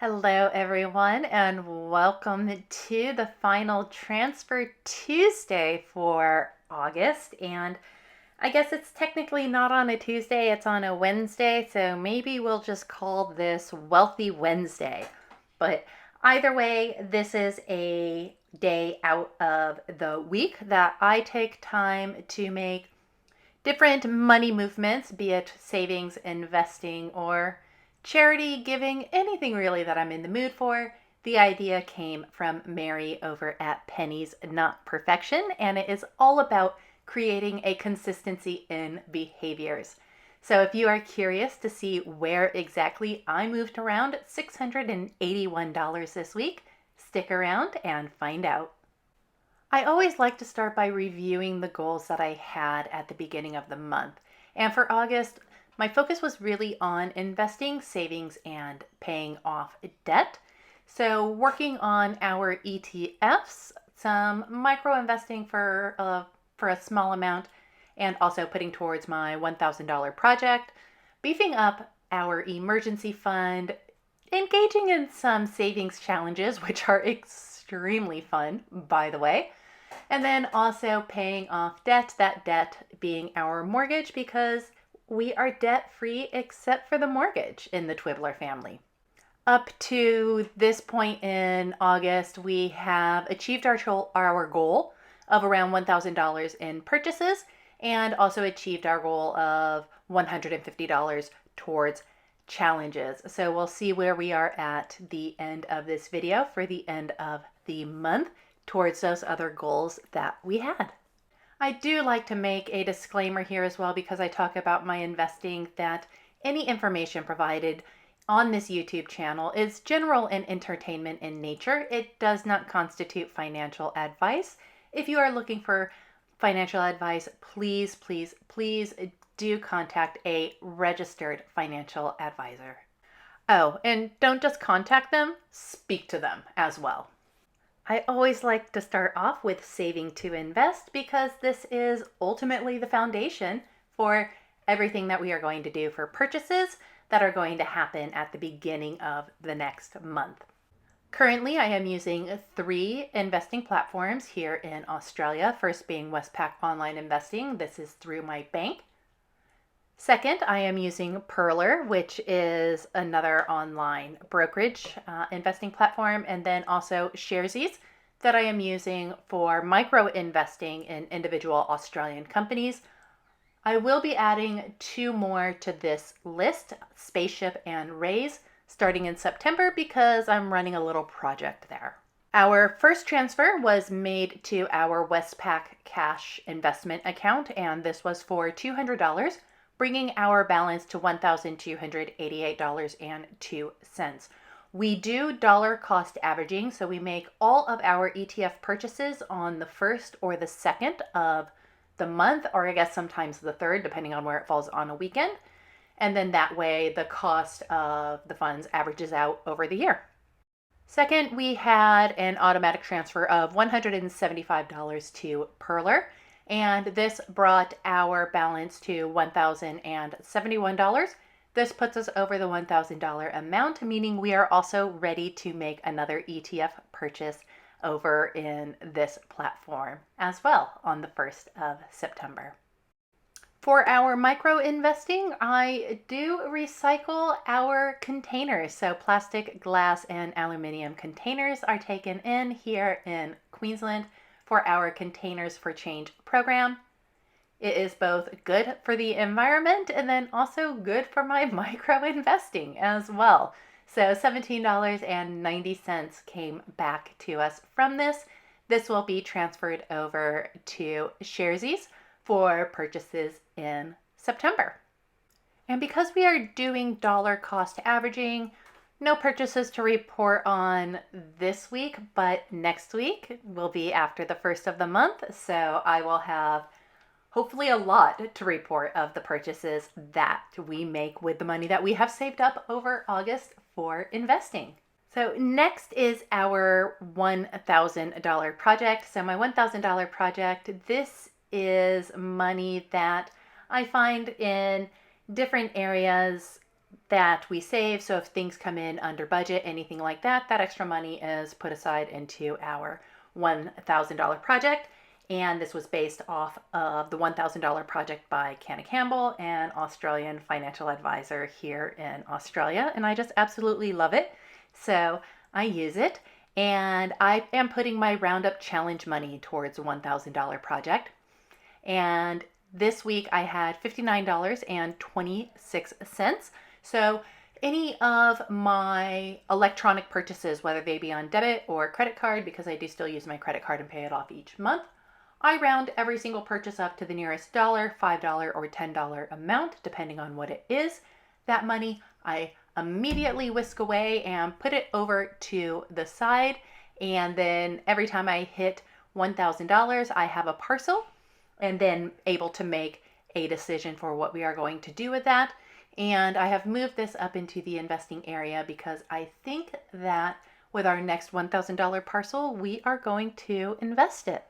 Hello, everyone, and welcome to the final Transfer Tuesday for August. And I guess it's technically not on a Tuesday, it's on a Wednesday, so maybe we'll just call this Wealthy Wednesday. But either way, this is a day out of the week that I take time to make different money movements, be it savings, investing, or charity, giving, anything really that I'm in the mood for. The idea came from Mary over at Penny's Not Perfection, and it is all about creating a consistency in behaviors. So if you are curious to see where exactly I moved around $681 this week, stick around and find out. I always like to start by reviewing the goals that I had at the beginning of the month. And for August, my focus was really on investing, savings, and paying off debt. So, working on our ETFs, some micro investing for a small amount, and also putting towards my $1,000 project, beefing up our emergency fund, engaging in some savings challenges, which are extremely fun, by the way, and then also paying off debt, that debt being our mortgage, because we are debt free except for the mortgage in the Twibbler family. Up to this point in August, we have achieved our goal of around $1,000 in purchases and also achieved our goal of $150 towards challenges. So we'll see where we are at the end of this video for the end of the month towards those other goals that we had. I do like to make a disclaimer here as well because I talk about my investing that any information provided on this YouTube channel is general and entertainment in nature. It does not constitute financial advice. If you are looking for financial advice, please do contact a registered financial advisor. Oh, and don't just contact them, speak to them as well. I always like to start off with saving to invest because this is ultimately the foundation for everything that we are going to do for purchases that are going to happen at the beginning of the next month. Currently, I am using 3 investing platforms here in Australia, first being Westpac Online Investing. This is through my bank. Second, I am using Pearler, which is another online brokerage investing platform, and then also Sharesies that I am using for micro investing in individual Australian companies. I will be adding 2 more to this list, Spaceship and Raise, starting in September because I'm running a little project there. Our first transfer was made to our Westpac cash investment account, and this was for $200. Bringing our balance to $1,288.02. We do dollar cost averaging, so we make all of our ETF purchases on the 1st or the 2nd of the month, or I guess sometimes the 3rd, depending on where it falls on a weekend. And then that way the cost of the funds averages out over the year. Second, we had an automatic transfer of $175 to Pearler. And this brought our balance to $1,071. This puts us over the $1,000 amount, meaning we are also ready to make another ETF purchase over in this platform as well on the 1st of September. For our micro investing, I do recycle our containers. So plastic, glass, and aluminum containers are taken in here in Queensland for our Containers for Change program. It is both good for the environment and then also good for my micro investing as well. So $17.90 came back to us from this. This will be transferred over to Sharesies for purchases in September. And because we are doing dollar cost averaging, no purchases to report on this week, but next week will be after the 1st of the month. So I will have hopefully a lot to report of the purchases that we make with the money that we have saved up over August for investing. So next is our $1,000 project. So my $1,000 project, this is money that I find in different areas that we save. So if things come in under budget, anything like that, that extra money is put aside into our $1,000 project. And this was based off of the $1,000 project by Canna Campbell, an Australian financial advisor here in Australia. And I just absolutely love it. So I use it. And I am putting my Roundup Challenge money towards a $1,000 project. And this week I had $59.26. So any of my electronic purchases, whether they be on debit or credit card, because I do still use my credit card and pay it off each month, I round every single purchase up to the nearest dollar, $5, or $10 amount, depending on what it is. That money I immediately whisk away and put it over to the side. And then every time I hit $1,000, I have a parcel and then able to make a decision for what we are going to do with that. And I have moved this up into the investing area because I think that with our next $1,000 parcel, we are going to invest it.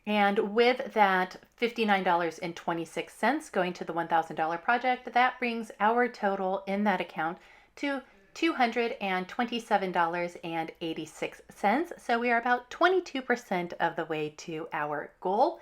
And with that $59.26 going to the $1,000 project, that brings our total in that account to $227.86. So we are about 22% of the way to our goal.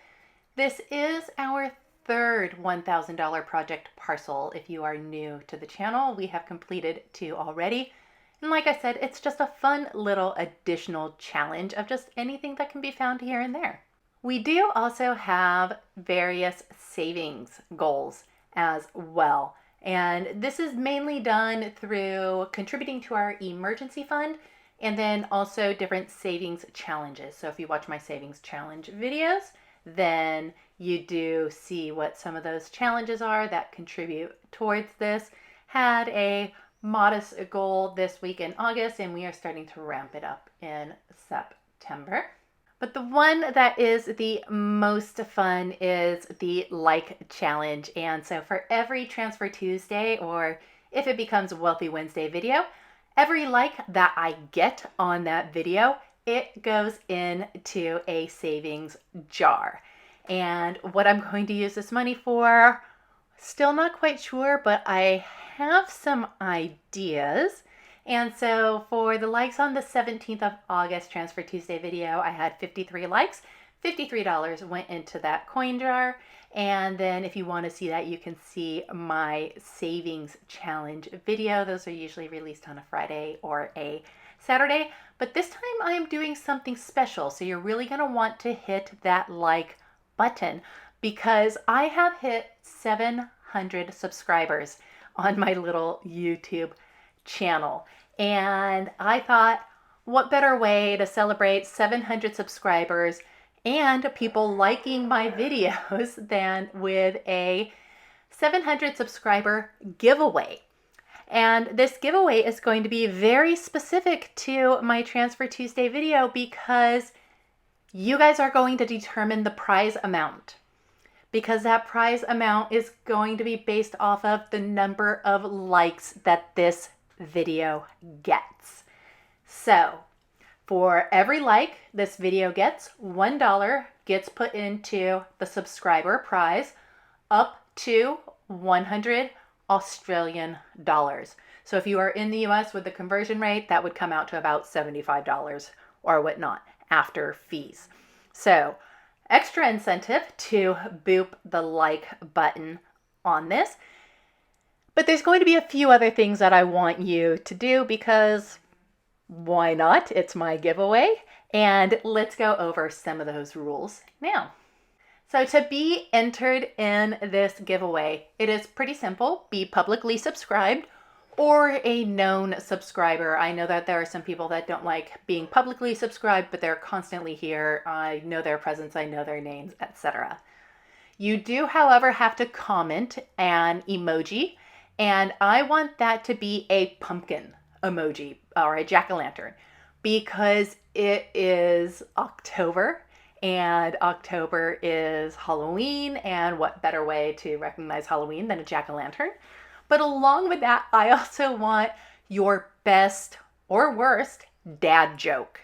This is our third $1,000 project parcel. If you are new to the channel, we have completed 2 already. And like I said, it's just a fun little additional challenge of just anything that can be found here and there. We do also have various savings goals as well. And this is mainly done through contributing to our emergency fund and then also different savings challenges. So if you watch my savings challenge videos, then you do see what some of those challenges are that contribute towards this. Had a modest goal this week in August, and we are starting to ramp it up in September. But the one that is the most fun is the like challenge. And so for every Transfer Tuesday, or if it becomes a Wealthy Wednesday video, every like that I get on that video, it goes into a savings jar. And what I'm going to use this money for, still not quite sure, but I have some ideas. And so for the likes on the 17th of August Transfer Tuesday video, I had 53 likes. $53 went into that coin jar. And then if you want to see that, you can see my savings challenge video. Those are usually released on a Friday or a Saturday. But this time I am doing something special. So you're really going to want to hit that like button because I have hit 700 subscribers on my little YouTube channel. And I thought, what better way to celebrate 700 subscribers and people liking my videos than with a 700 subscriber giveaway. And this giveaway is going to be very specific to my Transfer Tuesday video because you guys are going to determine the prize amount. Because that prize amount is going to be based off of the number of likes that this video gets. So for every like this video gets, $1 gets put into the subscriber prize up to 100 Australian dollars. So if you are in the US with the conversion rate, that would come out to about $75 or whatnot after fees. So extra incentive to boop the like button on this. But there's going to be a few other things that I want you to do because why not? It's my giveaway. And let's go over some of those rules now. So to be entered in this giveaway, it is pretty simple. Be publicly subscribed or a known subscriber. I know that there are some people that don't like being publicly subscribed, but they're constantly here. I know their presence, I know their names, etc. You do, however, have to comment an emoji. And I want that to be a pumpkin emoji or a jack-o'-lantern because it is October and October is Halloween. And what better way to recognize Halloween than a jack-o'-lantern? But along with that, I also want your best or worst dad joke.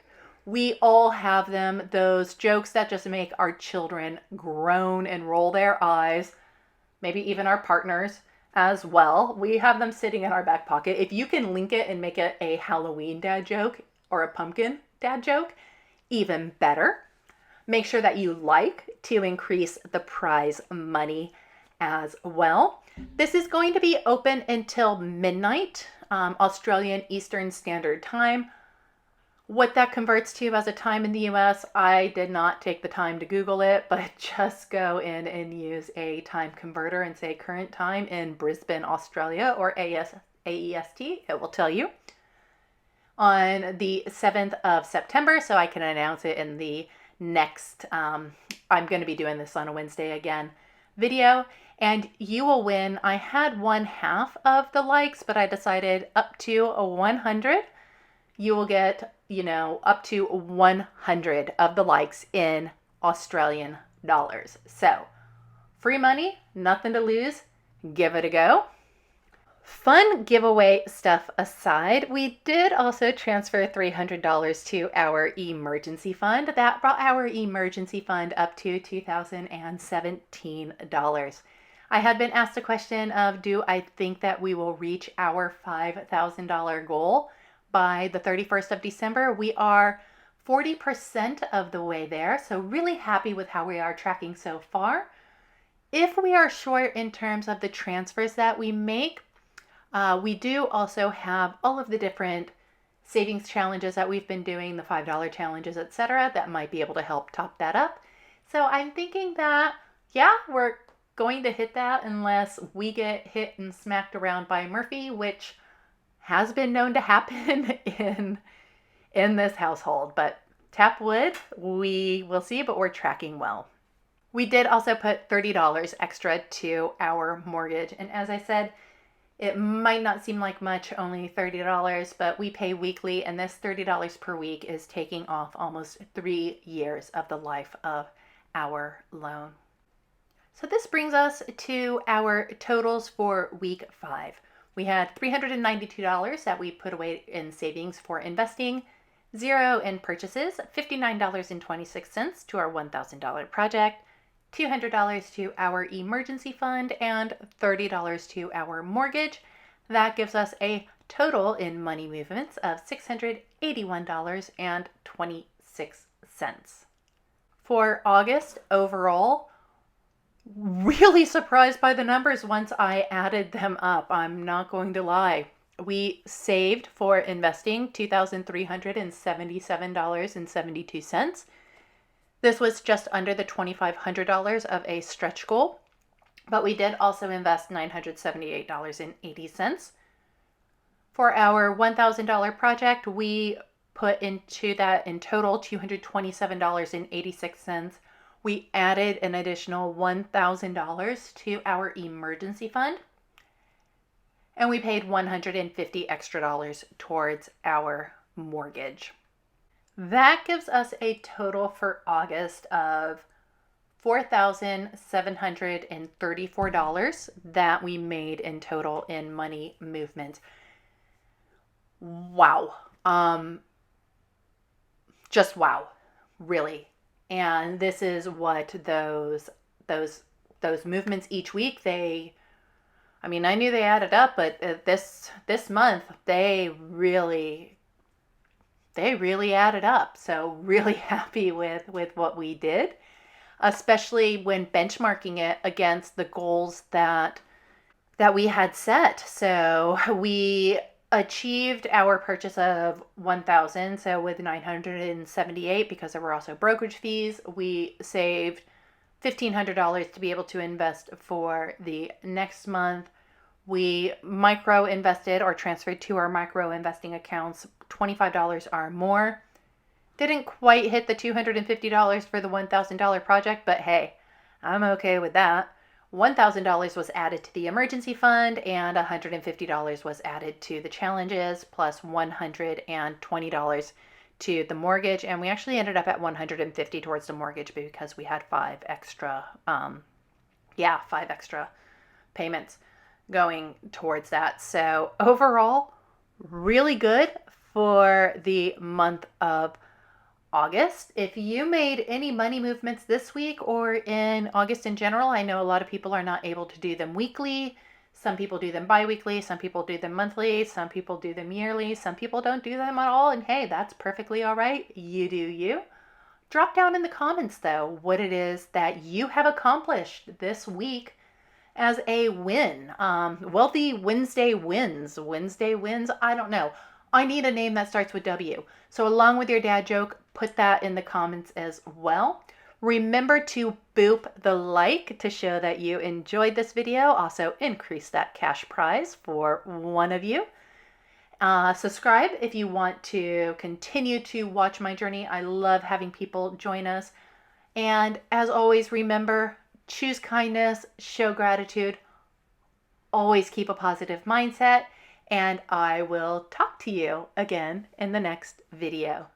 We all have them, those jokes that just make our children groan and roll their eyes, maybe even our partners. as well. We have them sitting in our back pocket. If you can link it and make it a Halloween dad joke or a pumpkin dad joke, even better. Make sure that you like to increase the prize money as well. This is going to be open until midnight, Australian Eastern Standard Time. What that converts to as a time in the US, I did not take the time to Google it, but just go in and use a time converter and say current time in Brisbane, Australia, or AEST. It will tell you. On the 7th of September, so I can announce it in the next, I'm going to be doing this on a Wednesday again, video, and you will win. I had 1/2 of the likes, but I decided up to 100. You will get, up to 100 of the likes in Australian dollars. So, free money, nothing to lose. Give it a go. Fun giveaway stuff aside, we did also transfer $300 to our emergency fund. That brought our emergency fund up to $2,017. I had been asked a question of, do I think that we will reach our $5,000 goal by the 31st of December? We are 40% of the way there, so really happy with how we are tracking so far. If we are short in terms of the transfers that we make, we do also have all of the different savings challenges that we've been doing, the $5 challenges, etc., that might be able to help top that up. So I'm thinking that, we're going to hit that unless we get hit and smacked around by Murphy, which has been known to happen in this household. But tap wood, we will see, but we're tracking well. We did also put $30 extra to our mortgage. And as I said, it might not seem like much, only $30, but we pay weekly, and this $30 per week is taking off almost 3 years of the life of our loan. So this brings us to our totals for week 5. We had $392 that we put away in savings for investing, $0 in purchases, $59.26 to our $1,000 project, $200 to our emergency fund, and $30 to our mortgage. That gives us a total in money movements of $681.26. For August overall, really surprised by the numbers once I added them up. I'm not going to lie. We saved for investing $2,377.72. This was just under the $2,500 of a stretch goal, but we did also invest $978.80. For our $1,000 project, we put into that in total $227.86. We added an additional $1,000 to our emergency fund, and we paid $150 extra towards our mortgage. That gives us a total for August of $4,734 that we made in total in money movement. Wow. Just wow, really. And this is what those movements each week, I knew they added up, but this month they really added up. So really happy with what we did, especially when benchmarking it against the goals that we had set. So we achieved our purchase of 1,000. So with 978, because there were also brokerage fees, we saved $1,500 to be able to invest for the next month. We micro invested or transferred to our micro investing accounts $25 or more. Didn't quite hit the $250 for the $1,000 project, but hey, I'm okay with that. $1,000 was added to the emergency fund and $150 was added to the challenges, plus $120 to the mortgage. And we actually ended up at $150 towards the mortgage because we had 5 extra payments going towards that. So overall, really good for the month of August. If you made any money movements this week or in August in general, I know a lot of people are not able to do them weekly. Some people do them bi-weekly, some people do them monthly, some people do them yearly, some people don't do them at all, and hey, that's perfectly all right. You do you. Drop down in the comments though what it is that you have accomplished this week as a win. Wealthy Wednesday wins. Wednesday wins? I don't know. I need a name that starts with W. So, along with your dad joke, put that in the comments as well. Remember to boop the like to show that you enjoyed this video. Also, increase that cash prize for one of you. Subscribe if you want to continue to watch my journey. I love having people join us. And as always, remember, choose kindness, show gratitude, always keep a positive mindset, and I will talk to you again in the next video.